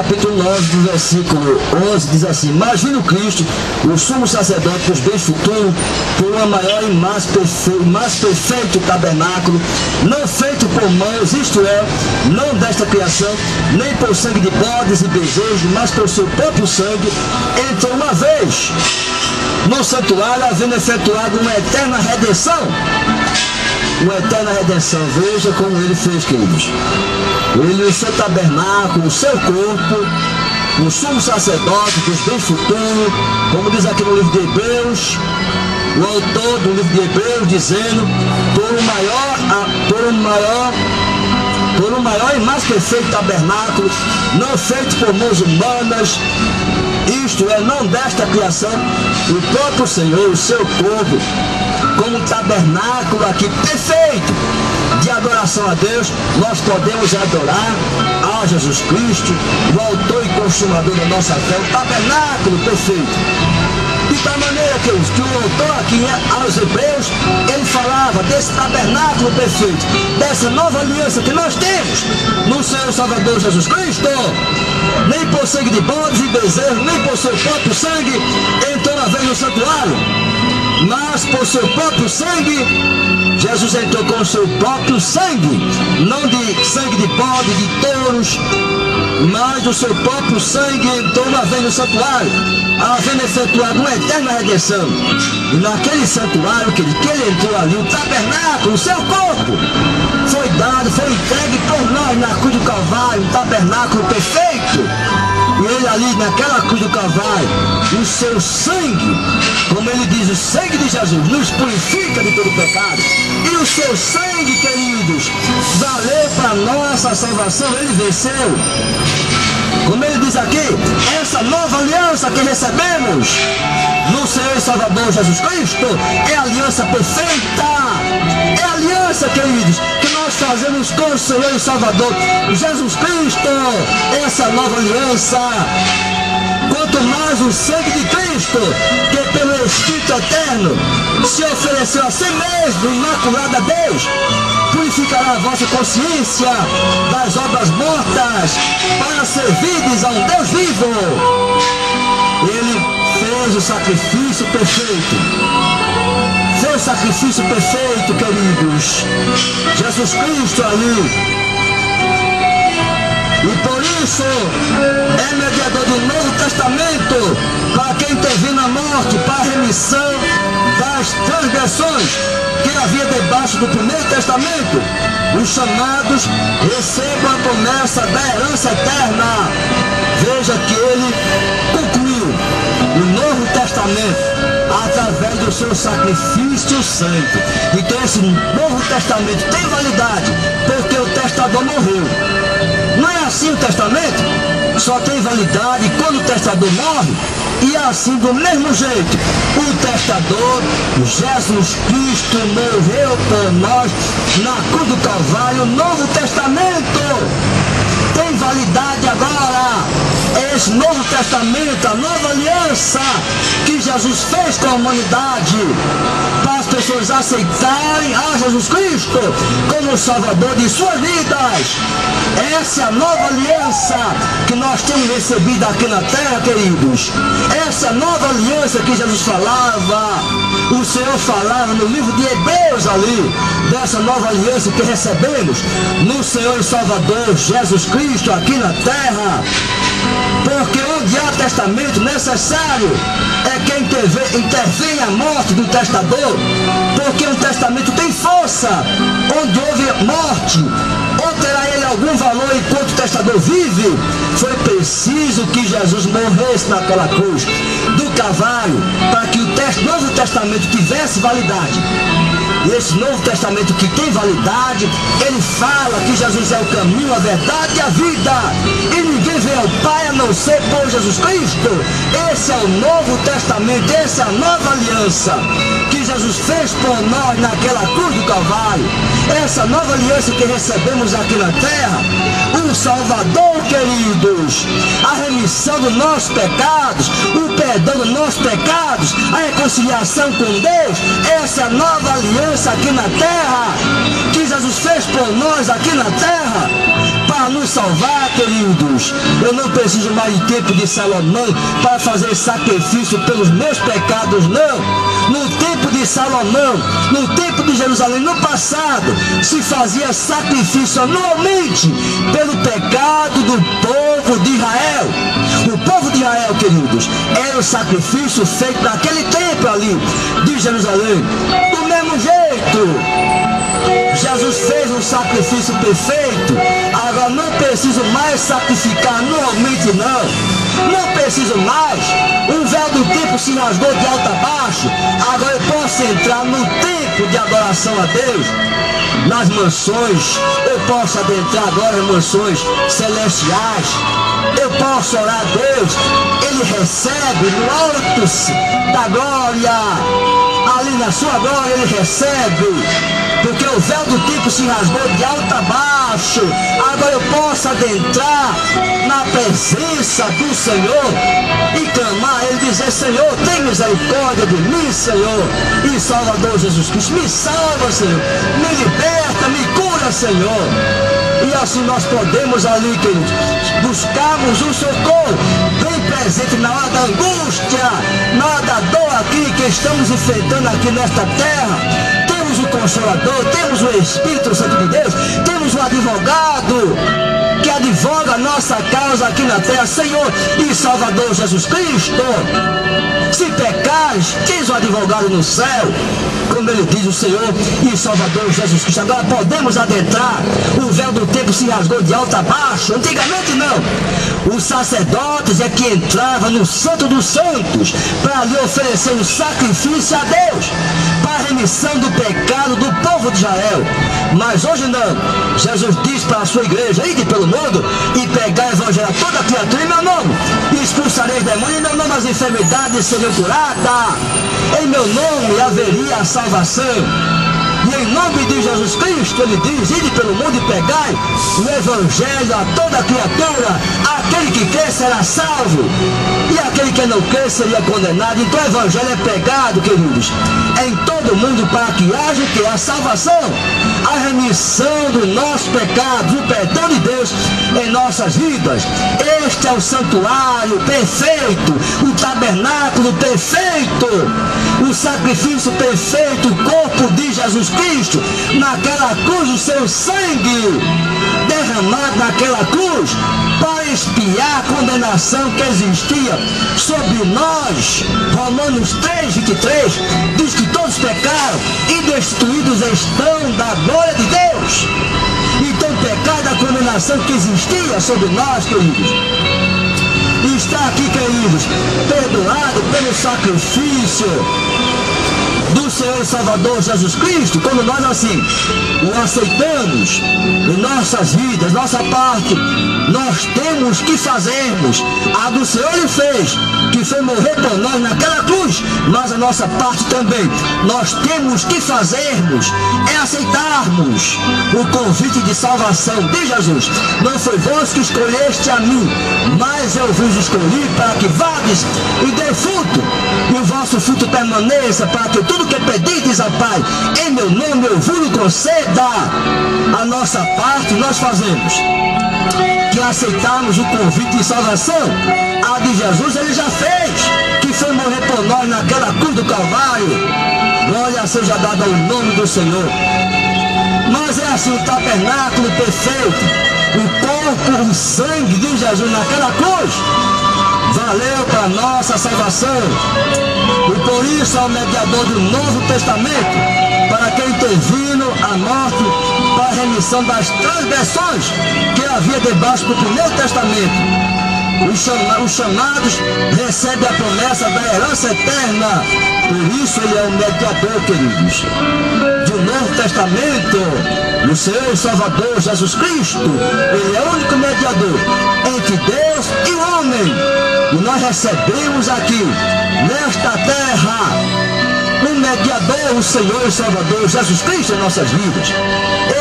capítulo 9, do versículo 11, diz assim: mas vindo Cristo, o sumo sacerdote dos bens futuros, por uma maior e mais perfeito tabernáculo, não feito por mãos, isto é, não desta criação, nem por sangue de bodes e bezerros, mas por seu próprio sangue, entrou uma vez no santuário, havendo efetuado uma eterna redenção. Uma eterna redenção. Veja como ele fez, queridos. Ele, o seu tabernáculo, o seu corpo, o sumo sacerdote dos bens futuros, como diz aqui no livro de Hebreus, o autor do livro de Hebreus, dizendo, por um maior e mais perfeito tabernáculo, não feito por mãos humanas, isto é, não desta criação, o próprio Senhor, o seu corpo, como um tabernáculo aqui perfeito de adoração a Deus, nós podemos adorar a Jesus Cristo, o autor e consumador da nossa fé, o tabernáculo perfeito. De tal maneira que o autor aqui aos Hebreus, ele falava desse tabernáculo perfeito, dessa nova aliança que nós temos no Senhor Salvador Jesus Cristo. Nem por sangue de bodes e bezerros, nem por seu próprio sangue entrou uma vez no santuário, mas por seu próprio sangue, Jesus entrou com o seu próprio sangue, não de sangue de bode, de touros, mas do seu próprio sangue entrou uma vez no santuário, havendo efetuado uma eterna redenção. E naquele santuário que ele entrou ali, o tabernáculo, o seu corpo, foi dado, foi entregue por nós na cruz do Calvário, um tabernáculo perfeito. E ele ali naquela cruz do Calvário, o seu sangue, como ele diz, o sangue de Jesus nos purifica de todo pecado. E o seu sangue, queridos, valeu para nossa salvação, ele venceu. Como ele diz aqui, essa nova aliança que recebemos no Senhor e Salvador Jesus Cristo é a aliança perfeita. É a aliança, queridos, que nós fazemos com o Senhor e Salvador Jesus Cristo. Essa nova aliança. Quanto mais o sangue de Cristo, que pelo Espírito Eterno se ofereceu a si mesmo, imaculado a Deus, purificará a vossa consciência das obras mortas para servirdes a um Deus vivo. Ele fez o sacrifício perfeito. Fez o sacrifício perfeito, queridos. Jesus Cristo ali. E por isso é mediador do Novo Testamento para quem intervém na morte, para a remissão das transgressões que havia debaixo do Primeiro Testamento. Os chamados recebam a promessa da herança eterna. Veja que ele concluiu o Novo Testamento através do seu sacrifício santo. Então esse Novo Testamento tem validade porque o testador morreu. Não é assim o testamento? Só tem validade quando o testador morre. E assim, do mesmo jeito, o testador, Jesus Cristo, morreu por nós na cruz do Calvário. O Novo Testamento tem validade agora. Esse Novo Testamento, a nova aliança que Jesus fez com a humanidade, para as pessoas aceitarem a Jesus Cristo como o Salvador de suas vidas. Essa é a nova aliança que nós temos recebido aqui na terra, queridos. Essa é a nova aliança que Jesus falava, o Senhor falava no livro de Hebreus ali, dessa nova aliança que recebemos no Senhor e Salvador Jesus Cristo aqui na terra. Porque onde há testamento necessário é que intervém a morte do testador, porque um testamento tem força. Onde houve morte, ou terá ele algum valor enquanto o testador vive? Foi preciso que Jesus morresse naquela cruz do Calvário para que o Novo Testamento tivesse validade. E esse Novo Testamento que tem validade, ele fala que Jesus é o caminho, a verdade e a vida. E ninguém vem ao Pai a não ser por Jesus Cristo. Esse é o Novo Testamento, essa é a nova aliança que Jesus fez por nós naquela cruz do Calvário. Essa nova aliança que recebemos aqui na terra, o Salvador, queridos, a remissão dos nossos pecados, o perdão dos nossos pecados, a reconciliação com Deus. Essa é a nova aliança aqui na terra, que Jesus fez por nós aqui na terra, para para nos salvar, queridos. Eu não preciso mais de tempo de Salomão para fazer sacrifício pelos meus pecados, não. No tempo de Salomão, no tempo de Jerusalém, no passado, se fazia sacrifício anualmente pelo pecado do povo de Israel. O povo de Israel, queridos, era o sacrifício feito naquele tempo ali de Jerusalém. Do mesmo jeito, Jesus fez um sacrifício perfeito. Agora não preciso mais sacrificar anualmente, não. Não preciso mais. O véu do templo se rasgou de alto a baixo. Agora eu posso entrar no tempo de adoração a Deus, nas mansões. Eu posso adentrar agora em mansões celestiais. Eu posso orar a Deus. Ele recebe no alto da glória. Ali na sua glória ele recebe. Porque o véu do templo se rasgou de alto a baixo. Agora eu posso adentrar na presença do Senhor e clamar a Ele, dizer: Senhor, tem misericórdia de mim, Senhor. E Salvador Jesus Cristo, me salva, Senhor. Me liberta, me cura, Senhor. E assim nós podemos ali, queridos, buscarmos um socorro bem presente na hora da angústia, na hora da dor aqui que estamos enfrentando aqui nesta terra. Temos o Consolador, temos o Espírito Santo de Deus, temos o advogado que advoga a nossa causa aqui na terra, Senhor e Salvador Jesus Cristo. Se pecares, tens o advogado no céu, como ele diz, o Senhor e Salvador Jesus Cristo. Agora podemos adentrar. O véu do templo se rasgou de alto a baixo. Antigamente não. Os sacerdotes é que entravam no Santo dos Santos para lhe oferecer um sacrifício a Deus, para a remissão do pecado do povo de Israel. Mas hoje não. Jesus diz para a sua igreja: ide pelo mundo e pregai o evangelho a toda criatura em meu nome. E expulsareis demônios, em meu nome as enfermidades seriam curadas. Em meu nome haveria a salvação. E em nome de Jesus Cristo, ele diz: ide pelo mundo e pregai o evangelho a toda criatura. Aquele que crê será salvo, e aquele que não crê seria condenado. Então o evangelho é pregado, queridos, em todo mundo, para que haja que a salvação, a remissão do nosso pecado, o perdão de Deus em nossas vidas. Este é o santuário perfeito, o tabernáculo perfeito, o sacrifício perfeito, o corpo de Jesus Cristo, naquela cruz, o seu sangue derramado naquela cruz, para expiar a condenação que existia sobre nós. Romanos 3:23 diz que todos pecaram e destruídos estão da glória de Deus. Então o pecado, a condenação que existia sobre nós, queridos, está aqui, queridos, perdoado pelo sacrifício do Senhor e Salvador Jesus Cristo. Quando nós assim o aceitamos em nossas vidas, nossa parte, nós temos que fazermos. A do Senhor ele fez, que foi morrer por nós naquela cruz, mas a nossa parte também, nós temos que fazermos, é aceitarmos o convite de salvação de Jesus. Não foi vós que escolheste a mim, mas eu vos escolhi para que vades e dê fruto, e o vosso fruto permaneça, para que tudo que pedides ao Pai em meu nome eu vos conceda. A nossa parte nós fazemos, que aceitarmos o convite de salvação. A de Jesus ele já fez, que foi morrer por nós naquela cruz do Calvário. Glória seja dada ao nome do Senhor. Mas é assim o tabernáculo perfeito, o corpo, o sangue de Jesus naquela cruz valeu para nossa salvação. E por isso é o mediador do Novo Testamento, para quem tem vindo a morte, para a remissão das transgressões que havia debaixo do Primeiro Testamento. Os chamados recebem a promessa da herança eterna. Por isso ele é o mediador, queridos, de um Novo Testamento. O Senhor e Salvador Jesus Cristo, ele é o único mediador entre Deus e o homem. E nós recebemos aqui, nesta terra, um mediador, o Senhor e Salvador Jesus Cristo em nossas vidas.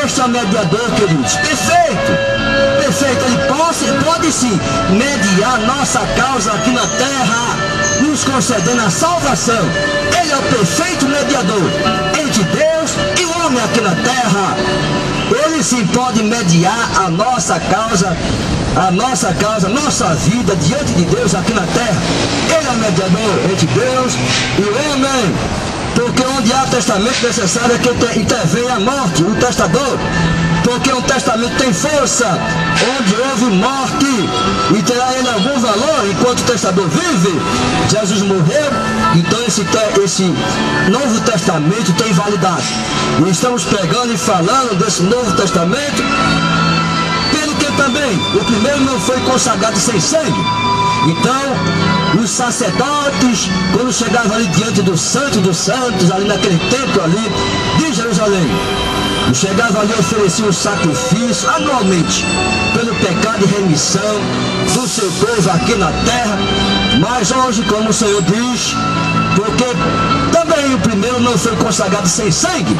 Este é o mediador, queridos, perfeito. Perfeito, ele pode sim mediar nossa causa aqui na terra, nos concedendo a salvação. Ele é o perfeito mediador entre Deus e o homem aqui na terra. Ele assim pode mediar a nossa causa, nossa vida diante de Deus aqui na terra. Ele é o mediador entre Deus e o homem. Porque onde há testamento necessário é que intervém a morte, o testador. Porque um testamento tem força. Onde houve morte, e terá ele algum valor enquanto o testador vive? Jesus morreu, então esse Novo Testamento tem validade. E estamos pegando e falando desse Novo Testamento, pelo que também o primeiro não foi consagrado sem sangue. Então, os sacerdotes, quando chegavam ali diante do Santo dos Santos, ali naquele templo ali de Jerusalém, chegavam ali e ofereciam um sacrifício anualmente pelo pecado e remissão do seu povo aqui na terra. Mas hoje, como o Senhor diz, porque também o primeiro não foi consagrado sem sangue.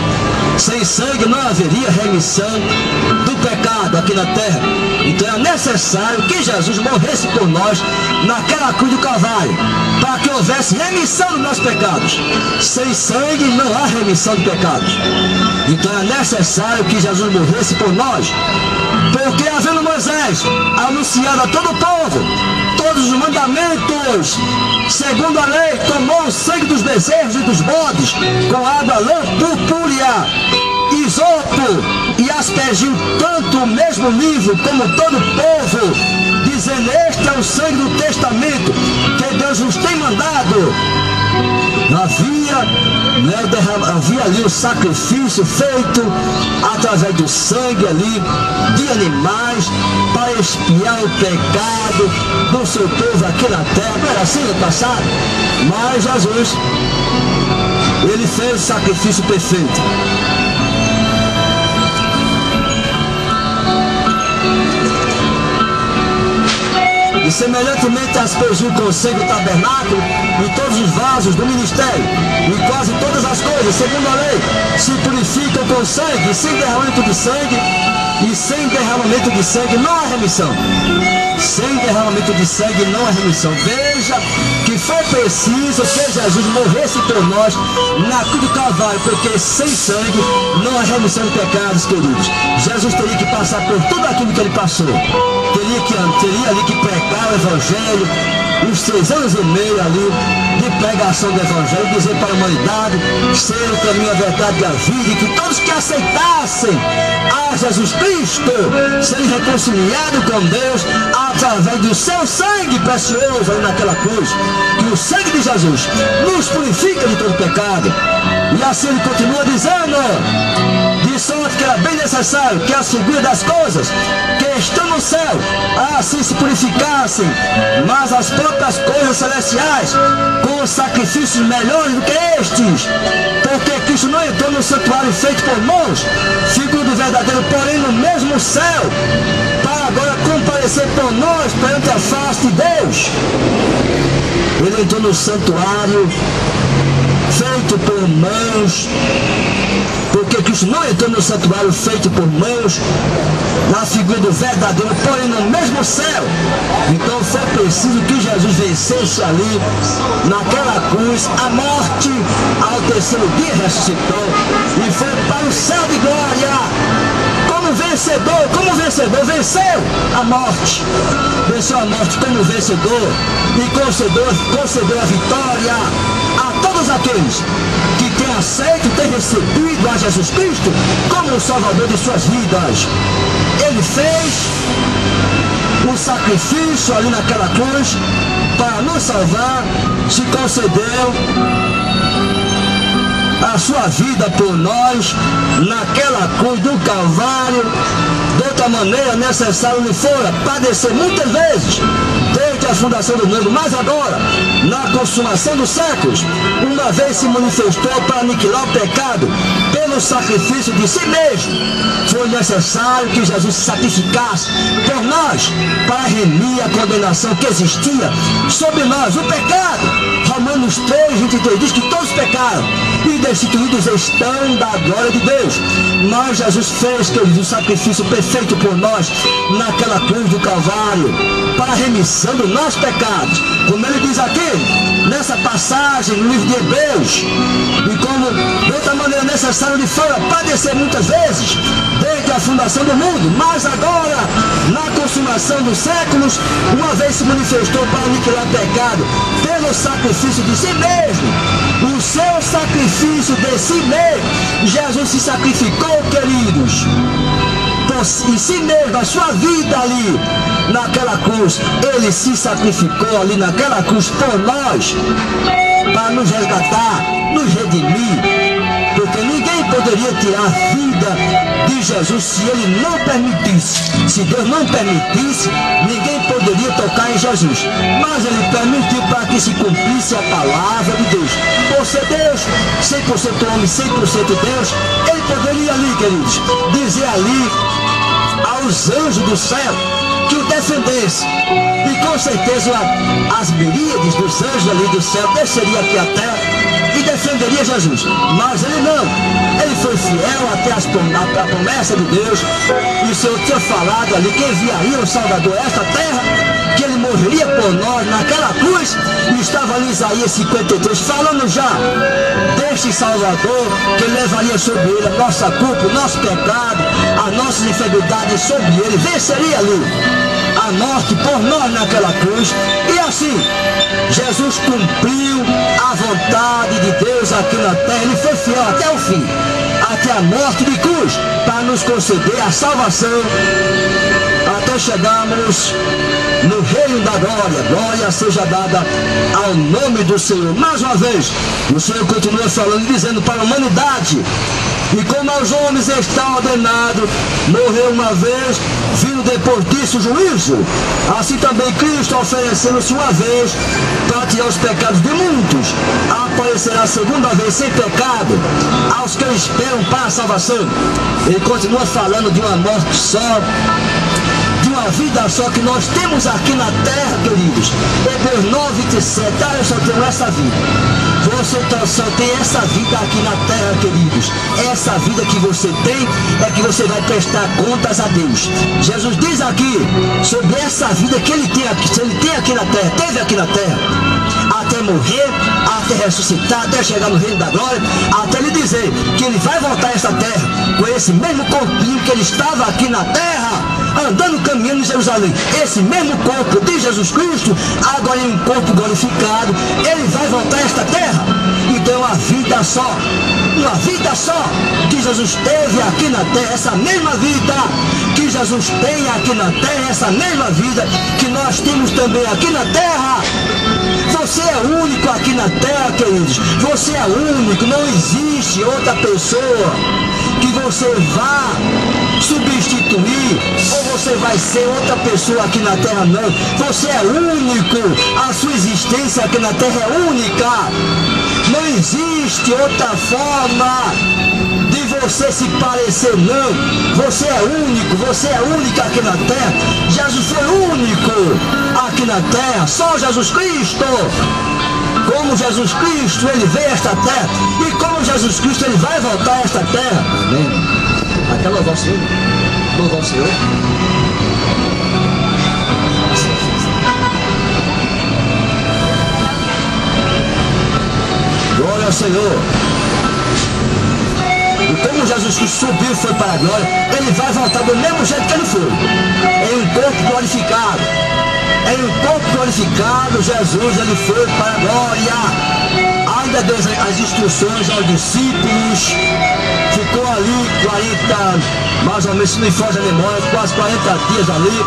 Sem sangue não haveria remissão do pecado aqui na terra. Então é necessário que Jesus morresse por nós naquela cruz do Calvário, para que houvesse remissão dos nossos pecados. Sem sangue não há remissão de pecados. Então é necessário que Jesus morresse por nós, porque havendo Moisés anunciado a todo o povo todos os mandamentos, segundo a lei, tomou o sangue dos bezerros e dos bodes com água purpúrea, isopo, e aspergiu tanto o mesmo livro como todo o povo, dizendo: este é o sangue do testamento que Deus nos tem mandado. Havia ali o sacrifício feito através do sangue ali de animais para expiar o pecado do seu povo aqui na terra. Não era assim no passado? Mas Jesus, ele fez o sacrifício perfeito. E semelhantemente aspergiu com o sangue o tabernáculo e todos os vasos do ministério, e quase todas as coisas, segundo a lei, se purificam com sangue, e sem derramamento de sangue, não há remissão. Sem derramamento de sangue não há remissão. Veja que foi preciso que Jesus morresse por nós na cruz do Calvário, porque sem sangue não há remissão de pecados, queridos. Jesus teria que passar por tudo aquilo que ele passou. Teria ali que pregar o Evangelho, os 3 anos e meio ali de pregação do Evangelho, dizer para a humanidade ser o caminho, a verdade e a vida, e que todos que aceitassem a Jesus Cristo serem reconciliados com Deus através do seu sangue precioso ali naquela cruz. Que o sangue de Jesus nos purifica de todo pecado. E assim ele continua dizendo: de sorte que era bem necessário que as figuras das coisas que estão no céu assim se purificassem, mas as próprias coisas celestiais com sacrifícios melhores do que estes, porque Cristo não entrou no santuário feito por mãos, figura do verdadeiro, porém no mesmo céu, para agora comparecer por nós perante a face de Deus. Ele entrou no santuário feito por mãos, porque Cristo não entrou no santuário feito por mãos, na figura do verdadeiro, porém no mesmo céu. Então foi preciso que Jesus vencesse ali, naquela cruz, a morte. Ao terceiro dia ressuscitou e foi para o céu de glória. Como vencedor, venceu a morte. Venceu a morte como vencedor e concedeu a vitória a todos aqueles que têm aceito e têm recebido a Jesus Cristo como o Salvador de suas vidas. Ele fez o sacrifício ali naquela cruz para nos salvar, se concedeu a sua vida por nós naquela cruz do Calvário. De outra maneira, necessário lhe fora padecer muitas vezes, desde a fundação do mundo, mas agora, na consumação dos séculos, uma vez se manifestou para aniquilar o pecado pelo sacrifício de si mesmo. Foi necessário que Jesus se sacrificasse por nós para remir a condenação que existia sobre nós, o pecado. Romanos 3:23 diz que todos pecaram e destituídos estão da glória de Deus. Mas Jesus fez, queridos, o sacrifício perfeito por nós naquela cruz do Calvário para a remissão dos nossos pecados. Como ele diz aqui, nessa passagem no livro de Hebreus, e como de outra maneira necessária lançaram de fora, padecer muitas vezes, desde a fundação do mundo, mas agora, na consumação dos séculos, uma vez se manifestou para aniquilar o pecado, pelo sacrifício de si mesmo. O seu sacrifício de si mesmo, Jesus se sacrificou, queridos, em si mesmo, a sua vida ali, naquela cruz, ele se sacrificou ali naquela cruz por nós, para nos resgatar, nos redimir, porque ninguém poderia tirar a vida de Jesus se ele não permitisse. Se Deus não permitisse, ninguém poderia tocar em Jesus, mas ele permitiu para que se cumprisse a palavra de Deus. Por ser Deus, 100% homem, 100% Deus, ele poderia ali, queridos, dizer ali aos anjos do céu que o defendesse, e com certeza as miríades dos anjos ali do céu desceria aqui à terra e defenderia Jesus, mas ele não, ele foi fiel até a promessa de Deus, e o Senhor tinha falado ali que enviaria o Salvador a esta terra, que ele morreria por nós naquela cruz, e estava ali Isaías 53 falando já deste Salvador, que levaria sobre ele a nossa culpa, o nosso pecado, as nossas enfermidades sobre ele, venceria ali a morte por nós naquela cruz, e assim Jesus cumpriu a vontade de Deus aqui na terra. Ele foi fiel até o fim, até a morte de cruz, para nos conceder a salvação, até chegarmos no reino da glória. Glória seja dada ao nome do Senhor. Mais uma vez, o Senhor continua falando e dizendo para a humanidade: e como aos homens está ordenado morrer uma vez, vindo depois disso o juízo, assim também Cristo, oferecendo-se uma vez para tirar os pecados de muitos, aparecerá a segunda vez sem pecado aos que esperam para a salvação. Ele continua falando de uma morte só, de uma vida só que nós temos aqui na terra, queridos. Hebreus 9:27, eu só tenho essa vida. Você só tem essa vida aqui na terra, queridos. Essa vida que você tem é que você vai prestar contas a Deus. Jesus diz aqui sobre essa vida que ele tem aqui na terra, teve aqui na terra, até morrer, até ressuscitar, até chegar no reino da glória, até ele dizer que ele vai voltar a esta terra com esse mesmo corpinho que ele estava aqui na terra, andando, caminhando em Jerusalém. Esse mesmo corpo de Jesus Cristo, agora em um corpo glorificado, ele vai voltar a esta terra. Então uma vida só que Jesus teve aqui na terra, essa mesma vida que Jesus tem aqui na terra, essa mesma vida que nós temos também aqui na terra. Você é único aqui na terra, queridos. Você é único, não existe outra pessoa que você vá substituir, ou você vai ser outra pessoa aqui na terra, não. Você é único, a sua existência aqui na terra é única. Não existe outra forma de você se parecer, não. Você é único, você é única aqui na terra. Jesus foi único aqui na terra, só Jesus Cristo. Como Jesus Cristo, ele veio a esta terra, e como Jesus Cristo, ele vai voltar a esta terra. Amém. Até louvar o Senhor. Louvar o Senhor. Glória ao Senhor. E como Jesus Cristo subiu e foi para a glória, ele vai voltar do mesmo jeito que ele foi, em um corpo glorificado. Em um corpo glorificado, Jesus, ele foi para a glória. Ainda deu as instruções aos discípulos, ficou ali 40, mais ou menos, se me foge a memória, quase 40 dias ali,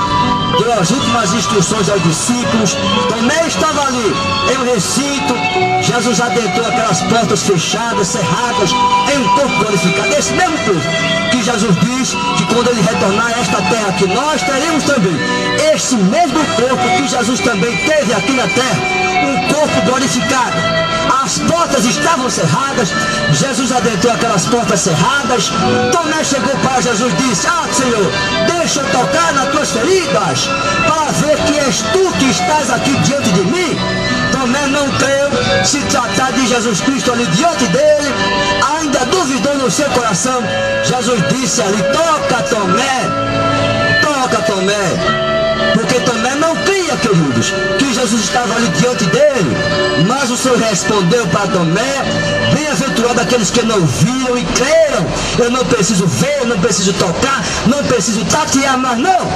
deu as últimas instruções aos discípulos. Tomé estava ali, em um recinto, Jesus adentrou aquelas portas fechadas, cerradas, em um corpo glorificado, esse mesmo corpo que Jesus diz que quando ele retornar a esta terra, que nós teremos também este mesmo corpo que Jesus também teve aqui na terra, um corpo glorificado. As portas estavam cerradas, Jesus adentrou aquelas portas cerradas. Tomé chegou para Jesus e disse: ah, Senhor, deixa eu tocar nas tuas feridas, para ver que és tu que estás aqui diante de mim. Tomé não creu, se tratar de Jesus Cristo ali diante dele, ainda duvidou no seu coração. Jesus disse ali: toca, Tomé, porque Tomé não cria, queridos, que Jesus estava ali diante dele. Mas o Senhor respondeu para Tomé: bem-aventurado aquele aqueles que não viram e creram. Eu não preciso ver, não preciso tocar, não preciso tatear mais não.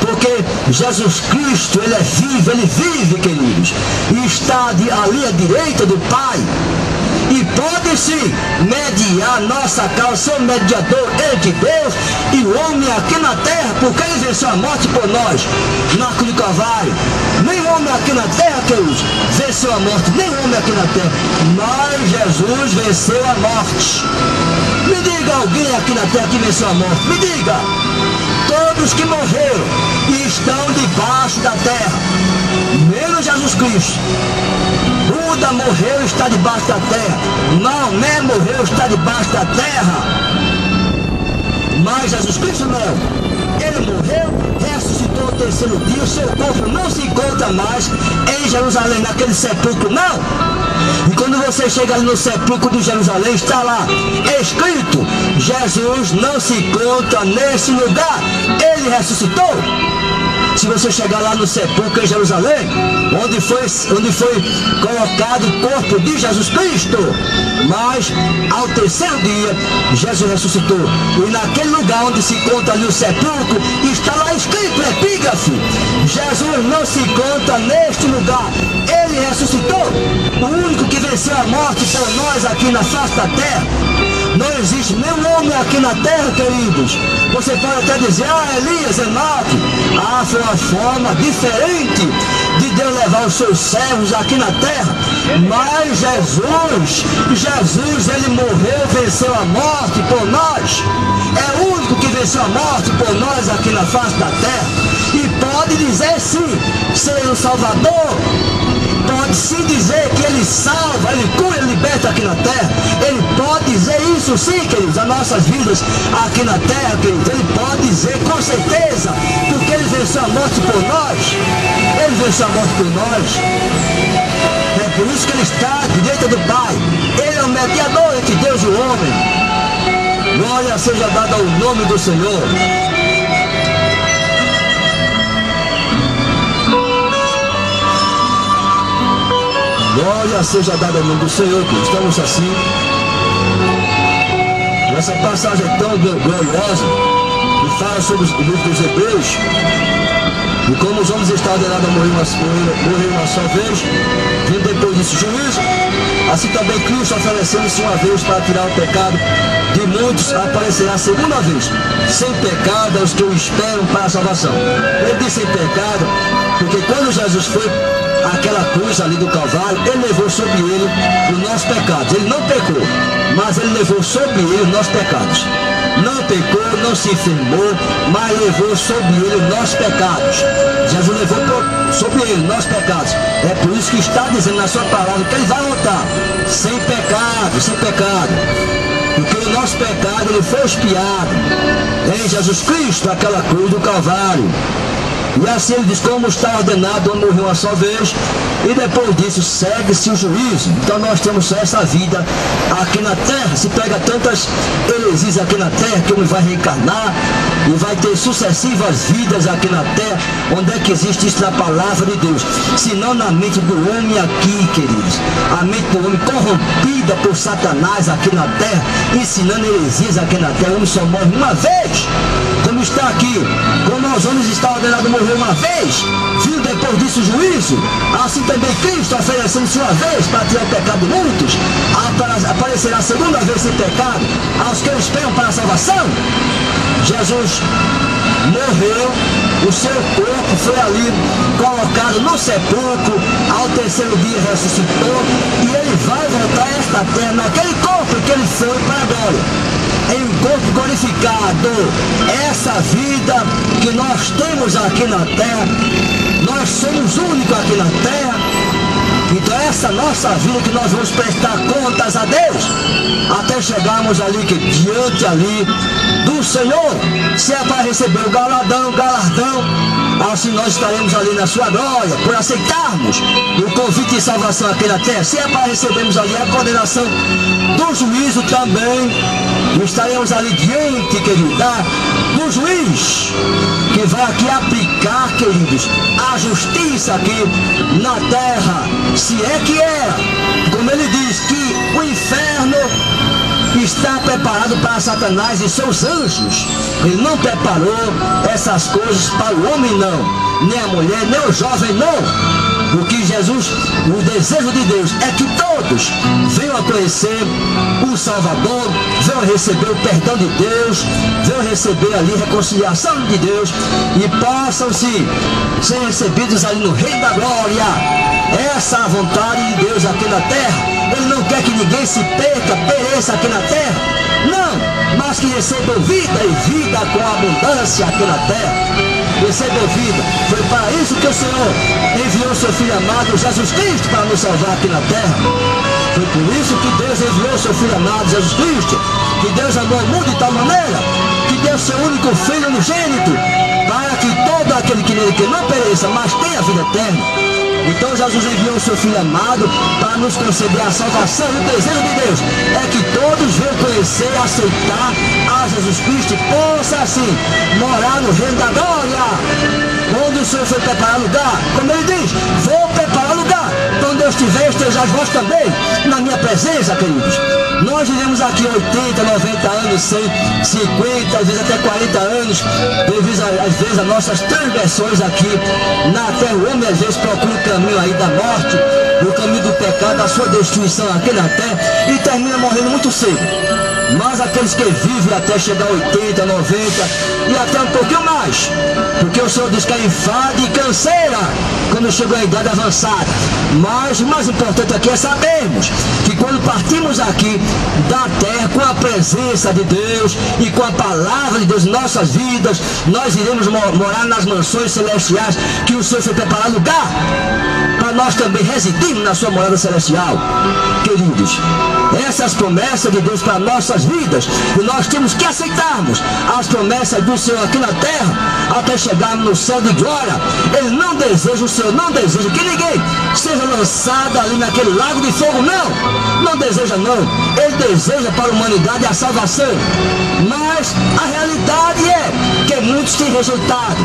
Porque Jesus Cristo, Ele é vivo, Ele vive, queridos. E está ali à direita do Pai. E pode sim mediar nossa causa, ser um mediador entre Deus e o homem aqui na terra, porque Ele venceu a morte por nós, na cruz do Calvário. Nem homem aqui na terra, queridos, venceu a morte, nem homem aqui na terra, mas Jesus venceu a morte. Me diga alguém aqui na terra que venceu a morte, me diga. Todos que morreram e estão debaixo da terra, menos Jesus Cristo. Buda morreu e está debaixo da terra. Maomé morreu e está debaixo da terra. Mas Jesus Cristo não. Ele morreu, ressuscitou no terceiro dia. O seu corpo não se encontra mais em Jerusalém, naquele sepulcro, não. E quando você chega ali no sepulcro de Jerusalém, está lá escrito: Jesus não se encontra nesse lugar. Ele ressuscitou. Se você chegar lá no sepulcro em Jerusalém, onde foi colocado o corpo de Jesus Cristo, mas ao terceiro dia Jesus ressuscitou. E naquele lugar onde se encontra ali o sepulcro, está lá escrito, epígrafe: Jesus não se encontra neste lugar. Ele ressuscitou. O único que venceu a morte por nós aqui na face da terra. Não existe nenhum homem aqui na terra, queridos. Você pode até dizer: Elias, Enoque. Foi uma forma diferente de Deus levar os seus servos aqui na terra. Mas Jesus, Ele morreu, venceu a morte por nós. É o único que venceu a morte por nós aqui na face da terra. E pode dizer sim, ser o Salvador. Pode sim dizer que Ele salva, Ele cura, Ele liberta aqui na terra. Ele pode dizer isso sim, queridos, as nossas vidas aqui na terra, queridos. Ele pode dizer com certeza, porque Ele venceu a morte por nós. Ele venceu a morte por nós. É por isso que Ele está à direita do Pai. Ele é o mediador entre Deus e o homem. Glória seja dada ao nome do Senhor. Glória seja dada ao nome do Senhor, que estamos assim. Essa passagem é tão gloriosa, que fala sobre o livro dos Hebreus, e como os homens estão ordenados a morrer uma só vez, vindo depois disso juízo, assim também Cristo, oferecendo-se uma vez para tirar o pecado de muitos, aparecerá a segunda vez, sem pecado aos que o esperam para a salvação. Ele disse sem pecado, porque quando Jesus foi aquela cruz ali do Calvário, Ele levou sobre Ele os nossos pecados. Ele não pecou, mas Ele levou sobre Ele os nossos pecados. Não pecou, não se enfermou, mas levou sobre Ele os nossos pecados. Jesus levou sobre Ele os nossos pecados. É por isso que está dizendo na sua palavra que Ele vai voltar sem pecado, sem pecado. Porque o nosso pecado, Ele foi expiado em Jesus Cristo, aquela cruz do Calvário. E assim Ele diz: como está ordenado a morrer uma só vez, e depois disso segue-se o juízo. Então nós temos essa vida aqui na terra. Se pega tantas heresias aqui na terra, que o homem vai reencarnar e vai ter sucessivas vidas aqui na terra. Onde é que existe isso na palavra de Deus? Se não na mente do homem aqui, queridos. A mente do homem corrompida por Satanás aqui na terra, ensinando heresias aqui na terra. O homem só morre uma vez. Como está aqui, como os homens estão ordenados a morrer uma vez, viu depois disso o juízo, assim também Cristo, oferecendo-se uma vez para tirar o pecado de muitos, aparecerá a segunda vez sem pecado aos que o esperam para a salvação. Jesus morreu, o seu corpo foi ali colocado no sepulcro, ao terceiro dia ressuscitou, e Ele vai voltar a esta terra naquele corpo que Ele foi para a glória, em um corpo glorificado. Essa vida que nós temos aqui na terra, nós somos únicos aqui na terra. Então essa nossa vida que nós vamos prestar contas a Deus, até chegarmos ali, que diante ali do Senhor, se é para receber o galardão, assim nós estaremos ali na sua glória, por aceitarmos o convite de salvação aqui na terra. Se é para recebermos ali a condenação do juízo também, estaremos ali diante, querido, do juiz, que vai aqui aplicar, queridos, a justiça aqui na terra. Se é que é, como ele diz, que o inferno está preparado para Satanás e seus anjos. Ele não preparou essas coisas para o homem, não, nem a mulher, nem o jovem, não. Porque Jesus, o desejo de Deus é que todos venham a conhecer o Salvador, venham receber o perdão de Deus, venham receber ali a reconciliação de Deus e possam ser recebidos ali no Reino da Glória. Essa é a vontade de Deus aqui na terra. Ele não quer que ninguém se perca, pereça aqui na terra. Não, mas que recebam vida e vida com abundância aqui na terra. Recebam vida. Foi para isso que o Senhor enviou seu Filho amado Jesus Cristo para nos salvar aqui na terra. Foi por isso que Deus enviou seu Filho amado Jesus Cristo. Que Deus amou o mundo de tal maneira que deu seu único Filho unigênito, para que todo aquele que nele não pereça, mas tenha vida eterna. Então Jesus enviou o seu Filho amado para nos conceder a salvação. E o desejo de Deus é que todos venham conhecer e aceitar a Jesus Cristo e possam assim morar no Reino da Glória. Onde o Senhor foi preparar lugar, como ele diz, vou preparar lugar. Onde eu estiver, estejais vós também na minha presença, queridos. Nós vivemos aqui 80, 90 anos, 100, 50, às vezes até 40 anos, devido às vezes às nossas transgressões aqui na terra. O homem às vezes procura o caminho aí da morte, o caminho do pecado, da sua destruição aqui na terra, e termina morrendo muito cedo. Mas aqueles que vivem até chegar a 80, 90 e até um pouquinho mais, porque o Senhor diz que é enfado e canseira quando chegou a idade avançada. Mas o mais importante aqui é sabermos que quando partimos aqui da terra com a presença de Deus e com a palavra de Deus em nossas vidas, nós iremos morar nas mansões celestiais que o Senhor foi preparar lugar para nós também residirmos na sua morada celestial. Queridos, essas promessas de Deus para nossas vidas, e nós temos que aceitarmos as promessas do Senhor aqui na terra até chegarmos no céu de glória. Ele não deseja, o Senhor não deseja que ninguém seja lançado ali naquele lago de fogo, não deseja, não. Ele deseja para a humanidade a salvação, mas a realidade é que muitos têm rejeitado.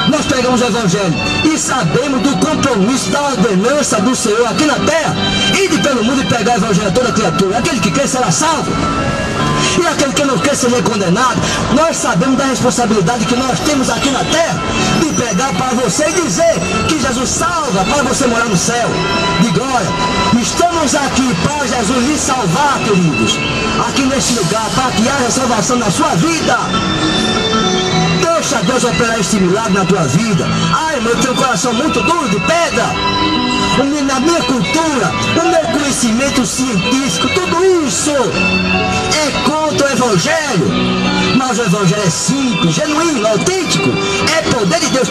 Nós pegamos o Evangelho, e sabemos do compromisso, da ordenança do Senhor aqui na terra. Ide pelo mundo e pegar o Evangelho a toda criatura. Aquele que quer será salvo, e aquele que não quer ser condenado. Nós sabemos da responsabilidade que nós temos aqui na terra de pregar para você e dizer que Jesus salva, para você morar no céu de glória. Estamos aqui para Jesus lhe salvar, queridos, aqui neste lugar, para que haja salvação na sua vida. Deixa Deus operar este milagre na tua vida. Ai, meu, eu tenho um coração muito duro de pedra. Na minha cultura, o meu conhecimento científico, tudo isso é contra o Evangelho. Mas o Evangelho é simples, genuíno, autêntico. É poder de Deus.